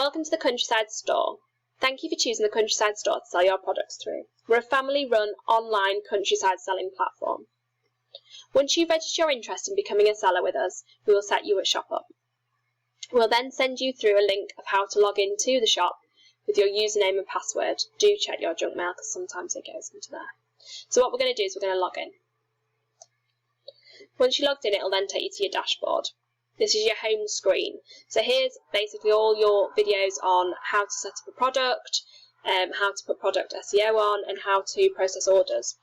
Welcome to the Countryside Store. Thank you for choosing the Countryside Store to sell your products through. We're a family-run online countryside selling platform. Once you register your interest in becoming a seller with us, we will set you at Shop Up. We'll then send you through a link of how to log into the shop with your username and password. Do check your junk mail because sometimes it goes into there. So what we're going to do is we're going to log in. Once you're logged in, it'll then take you to your dashboard. This is your home screen. So here's basically all your videos on how to set up a product, how to put product SEO on, and how to process orders.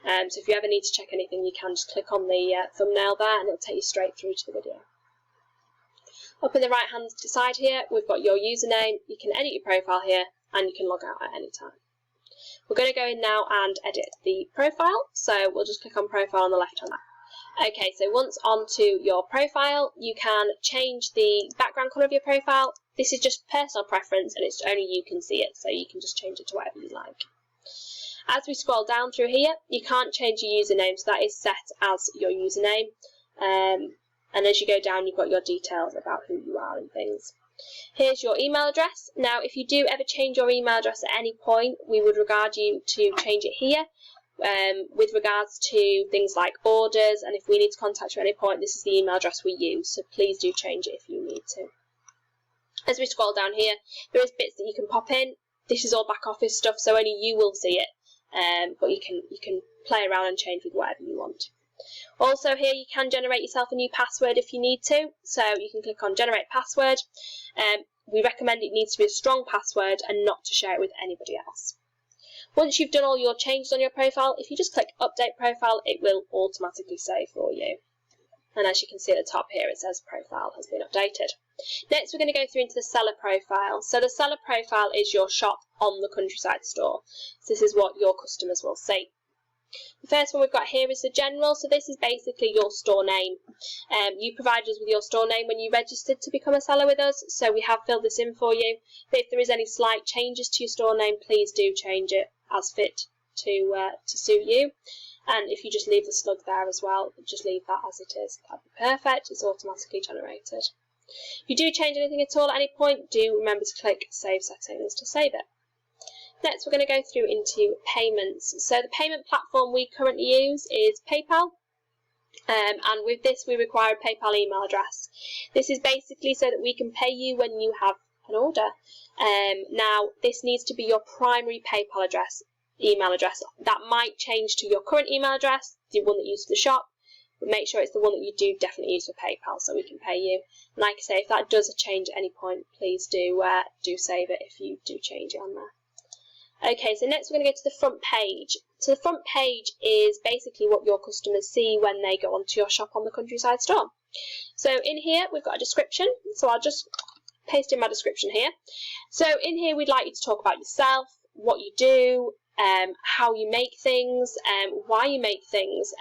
So if you ever need to check anything, you can just click on the thumbnail there and it'll take you straight through to the video. Up in the right hand side here, we've got your username. You can edit your profile here and you can log out at any time. We're going to go in now and edit the profile. So we'll just click on profile on the left hand. Okay, so once onto your profile, you can change the background colour of your profile. This is just personal preference and it's only you can see it, so you can just change it to whatever you like. As we scroll down through here, you can't change your username, so that is set as your username. And as you go down, you've got your details about who you are and things. Here's your email address. Now, if you do ever change your email address at any point, we would regard you to change it here. With regards to things like orders, and if we need to contact you at any point, this is the email address we use, so please do change it if you need to. As we scroll down here, there is bits that you can pop in. This is all back office stuff, so only you will see it, but you can play around and change with whatever you want. Also here you can generate yourself a new password if you need to, so you can click on generate password. We recommend it needs to be a strong password and not to share it with anybody else. Once you've done all your changes on your profile, if you just click Update Profile, it will automatically save for you. And as you can see at the top here, it says Profile has been updated. Next, we're going to go through into the Seller Profile. So the Seller Profile is your shop on the Countryside Store. So this is what your customers will see. The first one we've got here is the General. So this is basically your store name. You provided us with your store name when you registered to become a seller with us, so we have filled this in for you. But if there is any slight changes to your store name, please do change it as fit to suit you. And if you just leave the slug there as well, just leave that as it is. That'd be perfect. It's automatically generated. If you do change anything at all at any point, do remember to click Save Settings to save it. Next, we're going to go through into payments. So the payment platform we currently use is PayPal. And with this, we require a PayPal email address. This is basically so that we can pay you when you have an order. Now, this needs to be your primary PayPal email address. That might change to your current email address, the one that you use for the shop, but make sure it's the one that you do definitely use for PayPal so we can pay you. And like I say, if that does change at any point, please do save it if you do change it on there. Okay, so next we're going to go to the front page. So the front page is basically what your customers see when they go onto your shop on the Countryside Store. So in here we've got a description, so I'll just paste in my description here. So in here we'd like you to talk about yourself, what you do, how you make things, why you make things,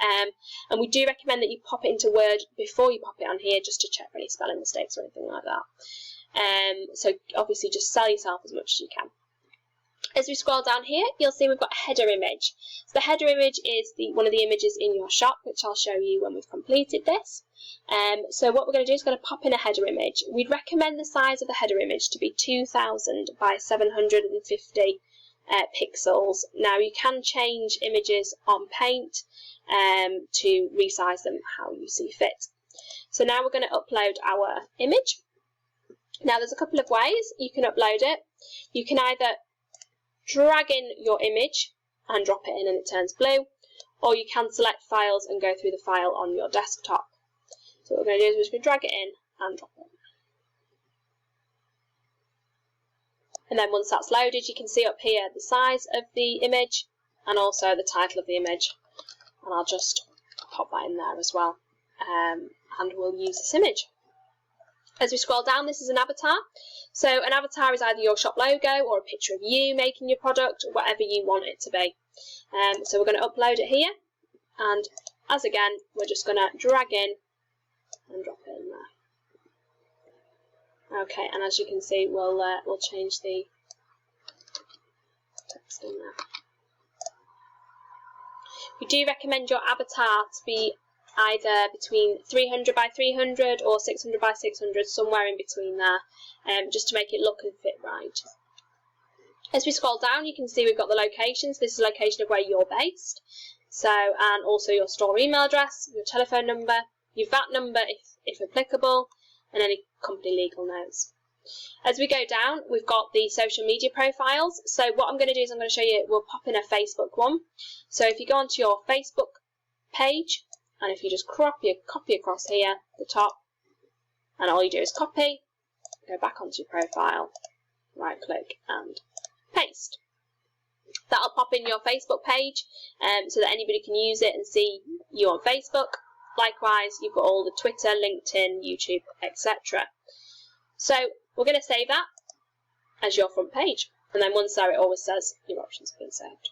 and we do recommend that you pop it into Word before you pop it on here just to check for any spelling mistakes or anything like that. So obviously just sell yourself as much as you can. As we scroll down here, you'll see we've got a header image. So the header image is one of the images in your shop, which I'll show you when we've completed this. So what we're going to do is going to pop in a header image. We'd recommend the size of the header image to be 2000 by 750 pixels. Now you can change images on Paint to resize them how you see fit. So now we're going to upload our image. Now there's a couple of ways you can upload it. You can either drag in your image and drop it in and it turns blue, or you can select files and go through the file on your desktop. So what we're going to do is we're just going to drag it in and drop it. And then once that's loaded, you can see up here the size of the image and also the title of the image. And I'll just pop that in there as well. And we'll use this image. As we scroll down, this is an avatar. So an avatar is either your shop logo or a picture of you making your product, whatever you want it to be. So we're going to upload it here. And as again, we're just going to drag in and drop it in there. Okay, and as you can see, we'll change the text in there. We do recommend your avatar to be either between 300 by 300 or 600 by 600, somewhere in between there, just to make it look and fit right. As we scroll down, you can see we've got the locations. This is the location of where you're based. So, and also your store email address, your telephone number, your VAT number if applicable, and any company legal notes. As we go down, we've got the social media profiles. So what I'm going to do is I'm going to show you, we'll pop in a Facebook one. So if you go onto your Facebook page, and if you just copy across here, the top, and all you do is copy, go back onto your profile, right click and paste. That'll pop in your Facebook page so that anybody can use it and see you on Facebook. Likewise, you've got all the Twitter, LinkedIn, YouTube, etc. So we're going to save that as your front page, and then once there it always says your options have been saved.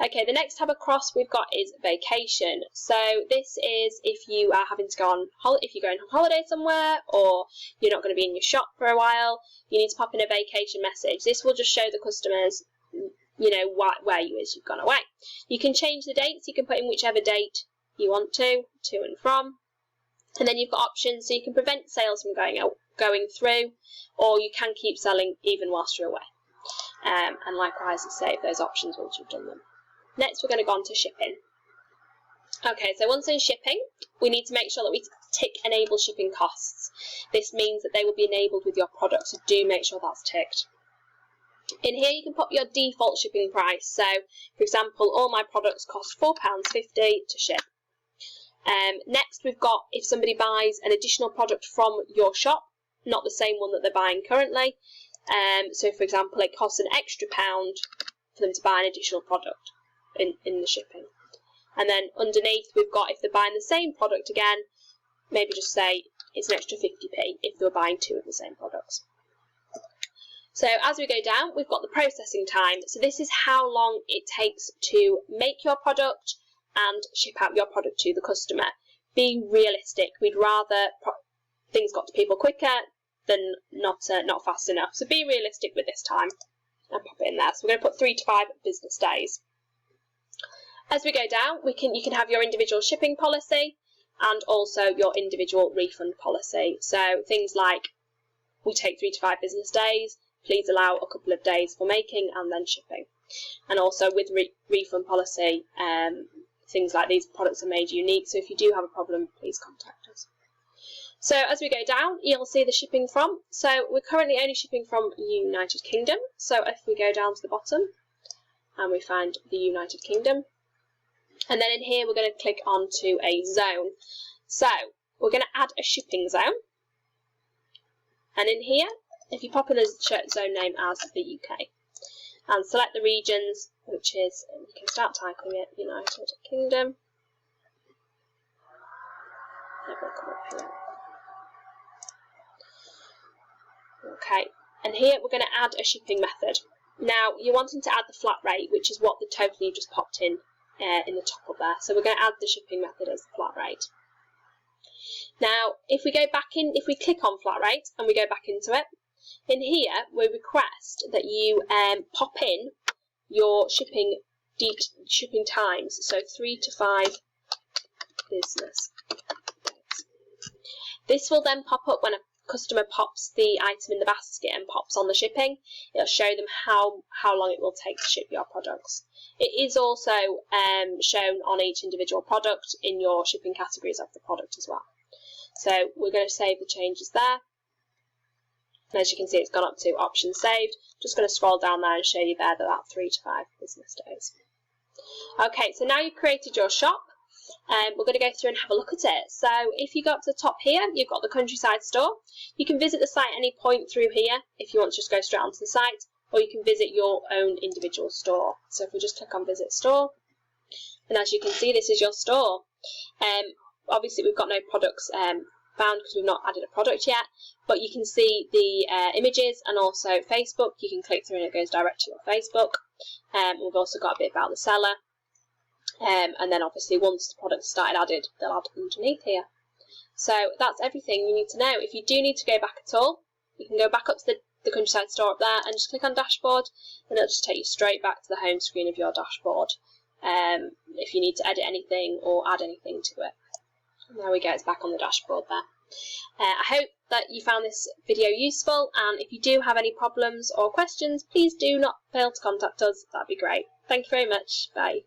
Okay, the next tab across we've got is vacation. So this is if you are having to go on if you're going on holiday somewhere, or you're not going to be in your shop for a while, you need to pop in a vacation message. This will just show the customers, you know, where you've gone away. You can change the dates. You can put in whichever date you want to and from, and then you've got options so you can prevent sales from going through, or you can keep selling even whilst you're away. And likewise, save those options once you've done them. Next, we're going to go on to shipping. Okay, so once in shipping, we need to make sure that we tick enable shipping costs. This means that they will be enabled with your product, so do make sure that's ticked. In here, you can put your default shipping price. So, for example, all my products cost £4.50 to ship. Next, we've got if somebody buys an additional product from your shop, not the same one that they're buying currently. So, for example, it costs an extra £1 for them to buy an additional product in the shipping. And then underneath, we've got if they're buying the same product again, maybe just say it's an extra 50p if they're buying 2 of the same products. So as we go down, we've got the processing time. So this is how long it takes to make your product and ship out your product to the customer. Be realistic. We'd rather things got to people quicker than not fast enough. So be realistic with this time and pop it in there. So we're going to put 3 to 5 business days. As we go down, you can have your individual shipping policy and also your individual refund policy. So things like we take 3 to 5 business days. Please allow a couple of days for making and then shipping. And also with refund policy, things like these products are made unique. So if you do have a problem, please contact us. So as we go down, you'll see the shipping from. So we're currently only shipping from United Kingdom. So if we go down to the bottom and we find the United Kingdom, and then in here we're going to click onto a zone. So we're going to add a shipping zone. And in here, if you pop in a zone name as the UK and select the regions, which is, you can start typing it, United Kingdom. It will come up here. Okay, and here we're going to add a shipping method. Now, you're wanting to add the flat rate, which is what the total you've just popped in the top up there. So we're going to add the shipping method as the flat rate. Now, if we click on flat rate and we go back into it, in here we request that you pop in your shipping times, so 3 to 5 business days. This will then pop up when a customer pops the item in the basket and pops on the shipping. It'll show them how long it will take to ship your products. It is also shown on each individual product in your shipping categories of the product as well. So we're going to save the changes there. And as you can see, it's gone up to option saved. Just going to scroll down there and show you there that 3 to 5 business days. Okay, so now you've created your shop. We're going to go through and have a look at it. So if you go up to the top here, you've got the countryside store. You can visit the site at any point through here if you want to just go straight onto the site, or you can visit your own individual store. So if we just click on visit store, and as you can see, this is your store. Obviously we've got no products found because we've not added a product yet, but you can see the images and also Facebook. You can click through and it goes direct to your Facebook. We've also got a bit about the seller. And then obviously once the products started added, they'll add underneath here. So that's everything you need to know. If you do need to go back at all, you can go back up to the countryside store up there and just click on dashboard, and it'll just take you straight back to the home screen of your dashboard if you need to edit anything or add anything to it. And there we go, it's back on the dashboard there. I hope that you found this video useful, and if you do have any problems or questions, please do not fail to contact us. That'd be great. Thank you very much. Bye.